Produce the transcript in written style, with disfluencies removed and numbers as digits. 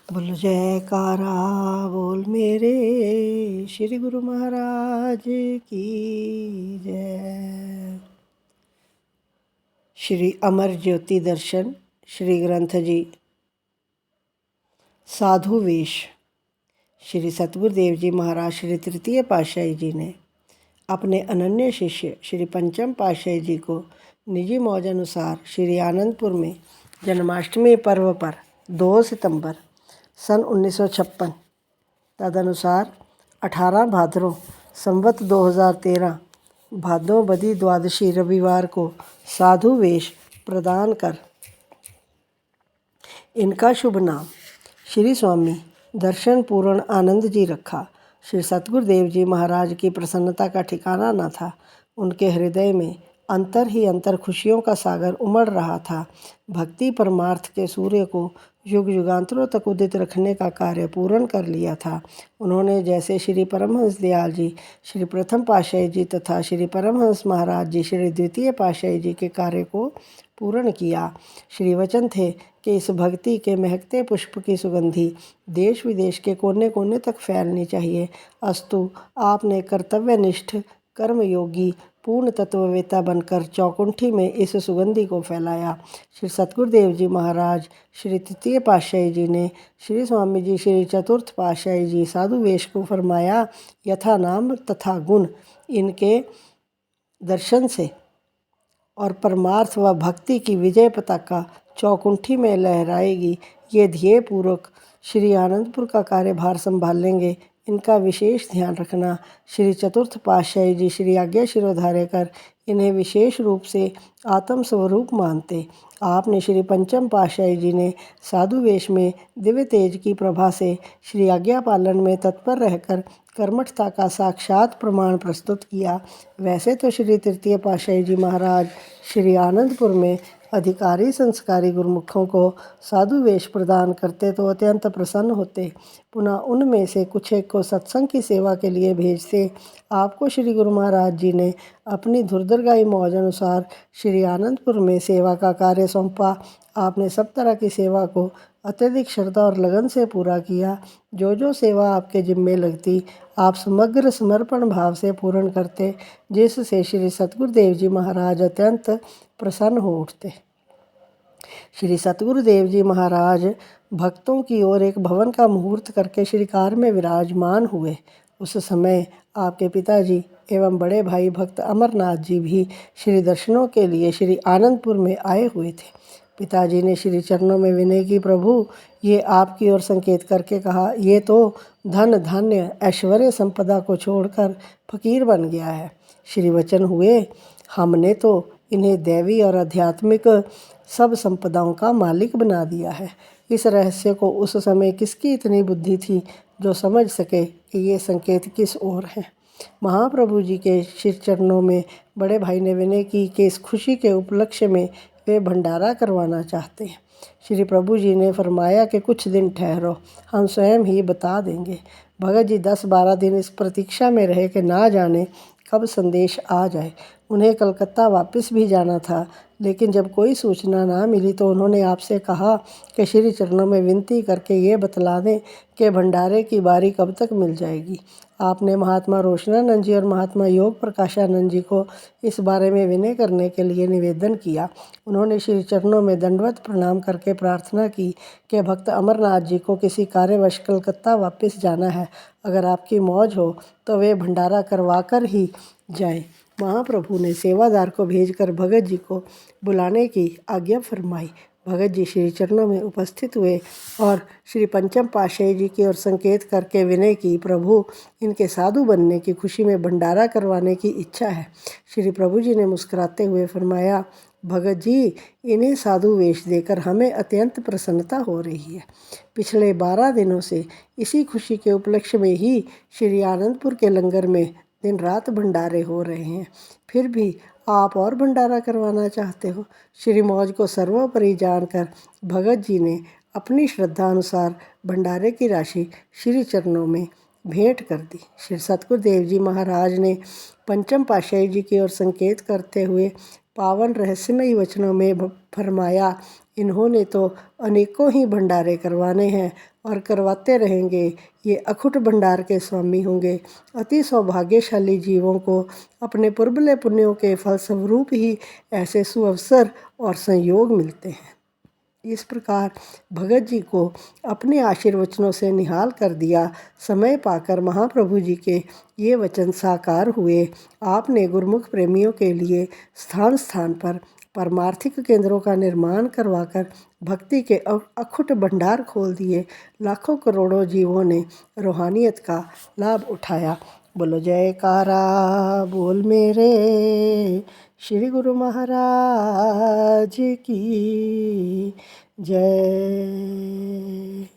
बोल जयकारा बोल मेरे श्री गुरु महाराज की जय। श्री अमर ज्योति दर्शन श्री ग्रंथ जी साधु वेश। श्री सतगुरुदेव जी महाराज श्री तृतीय पातशाही जी ने अपने अनन्य शिष्य श्री पंचम पातशाही जी को निजी मौज अनुसार श्री आनंदपुर में जन्माष्टमी पर्व पर 2 सितंबर सन 1956 तदनुसार 18 भाद्रों संवत 2013 भादों बदी द्वादशी रविवार को साधु वेश प्रदान कर इनका शुभ नाम श्री स्वामी दर्शन पूर्ण आनंद जी रखा। श्री सतगुरुदेव जी महाराज की प्रसन्नता का ठिकाना न था। उनके हृदय में अंतर ही अंतर खुशियों का सागर उमड़ रहा था। भक्ति परमार्थ के सूर्य को युग युगांतरों तक उदित रखने का कार्य पूर्ण कर लिया था। उन्होंने जैसे श्री परमहंस दयाल जी श्री प्रथम पातशाही जी तथा श्री परमहंस महाराज जी श्री द्वितीय पातशाही जी के कार्य को पूर्ण किया। श्री वचन थे कि इस भक्ति के महकते पुष्प की सुगंधी देश विदेश के कोने कोने तक फैलनी चाहिए। अस्तु आपने कर्तव्यनिष्ठ कर्मयोगी पूर्ण तत्ववेता बनकर चौकुंठी में इस सुगंधी को फैलाया। श्री सतगुरुदेव जी महाराज श्री तृतीय पातशाही जी ने श्री स्वामी जी श्री चतुर्थ पातशाही जी साधु वेश को फरमाया, यथा नाम तथा गुण इनके दर्शन से और परमार्थ व भक्ति की विजय पताका चौकुंठी में लहराएगी। ये ध्येय पूर्वक श्री आनंदपुर का कार्यभार संभालेंगे। इनका विशेष ध्यान रखना। श्री चतुर्थ पातशाही जी श्री आज्ञा शिरोधार्य कर इन्हें विशेष रूप से आत्म स्वरूप मानते। आपने श्री पंचम पातशाही जी ने साधु वेश में दिव्य तेज की प्रभा से श्री आज्ञा पालन में तत्पर रहकर कर्मठता का साक्षात प्रमाण प्रस्तुत किया। वैसे तो श्री तृतीय पातशाही जी महाराज श्री आनंदपुर में अधिकारी संस्कारी गुरुमुखों को साधु वेश प्रदान करते तो अत्यंत प्रसन्न होते। पुनः उनमें से कुछ एक को सत्संग की सेवा के लिए भेजते। आपको श्री गुरु महाराज जी ने अपनी धुरधरगाई मौज अनुसार श्री आनंदपुर में सेवा का कार्य सौंपा। आपने सब तरह की सेवा को अत्यधिक श्रद्धा और लगन से पूरा किया। जो जो सेवा आपके जिम्मे लगती आप समग्र समर्पण भाव से पूर्ण करते, जिससे श्री सतगुरुदेव जी महाराज अत्यंत प्रसन्न हो उठते। श्री सतगुरुदेव जी महाराज भक्तों की ओर एक भवन का मुहूर्त करके श्री कार में विराजमान हुए। उस समय आपके पिताजी एवं बड़े भाई भक्त अमरनाथ जी भी श्री दर्शनों के लिए श्री आनंदपुर में आए हुए थे। पिताजी ने श्री चरणों में विनय की, प्रभु ये आपकी ओर संकेत करके कहा, ये तो धन धान्य ऐश्वर्य संपदा को छोड़कर फकीर बन गया है। श्री वचन हुए, हमने तो इन्हें दैवी और आध्यात्मिक सब संपदाओं का मालिक बना दिया है। इस रहस्य को उस समय किसकी इतनी बुद्धि थी जो समझ सके कि ये संकेत किस ओर है। महाप्रभु जी के श्री चरणों में बड़े भाई ने विनय की कि इस खुशी के उपलक्ष्य में वे भंडारा करवाना चाहते हैं। श्री प्रभु जी ने फरमाया कि कुछ दिन ठहरो, हम स्वयं ही बता देंगे। भगत जी 10-12 दिन इस प्रतीक्षा में रहे कि ना जाने कब संदेश आ जाए। उन्हें कलकत्ता वापस भी जाना था, लेकिन जब कोई सूचना ना मिली तो उन्होंने आपसे कहा कि श्री चरणों में विनती करके ये बतला दें कि भंडारे की बारी कब तक मिल जाएगी। आपने महात्मा रोशनानंद जी और महात्मा योग प्रकाशानंद जी को इस बारे में विनय करने के लिए निवेदन किया। उन्होंने श्री चरणों में दंडवत प्रणाम करके प्रार्थना की कि भक्त अमरनाथ जी को किसी कार्यवश कलकत्ता वापस जाना है। अगर आपकी मौज हो तो वे भंडारा करवा कर ही जाएं। महाप्रभु ने सेवादार को भेजकर भगत जी को बुलाने की आज्ञा फरमाई। भगत जी श्री चरणों में उपस्थित हुए और श्री पंचम पातशाही जी की ओर संकेत करके विनय की, प्रभु इनके साधु बनने की खुशी में भंडारा करवाने की इच्छा है। श्री प्रभु जी ने मुस्कुराते हुए फरमाया, भगत जी इन्हें साधु वेश देकर हमें अत्यंत प्रसन्नता हो रही है। पिछले 12 दिनों से इसी खुशी के उपलक्ष्य में ही श्री आनंदपुर के लंगर में दिन रात भंडारे हो रहे हैं, फिर भी आप और भंडारा करवाना चाहते हो। श्री मौज को सर्वोपरि जानकर भगत जी ने अपनी श्रद्धा अनुसार भंडारे की राशि श्री चरणों में भेंट कर दी। श्री सतगुरुदेव जी महाराज ने पंचम पातशाही जी की ओर संकेत करते हुए पावन रहस्यमयी वचनों में फरमाया, इन्होंने तो अनेकों ही भंडारे करवाने हैं और करवाते रहेंगे। ये अखुट भंडार के स्वामी होंगे। अति सौभाग्यशाली जीवों को अपने पूर्वले पुण्यों के फलस्वरूप ही ऐसे सुअवसर और संयोग मिलते हैं। इस प्रकार भगत जी को अपने आशीर्वचनों से निहाल कर दिया। समय पाकर महाप्रभु जी के ये वचन साकार हुए। आपने गुरुमुख प्रेमियों के लिए स्थान स्थान पर परमार्थिक केंद्रों का निर्माण करवाकर भक्ति के अखुट भंडार खोल दिए। लाखों करोड़ों जीवों ने रूहानियत का लाभ उठाया। बोलो जयकारा बोल मेरे श्री गुरु महाराज की जय।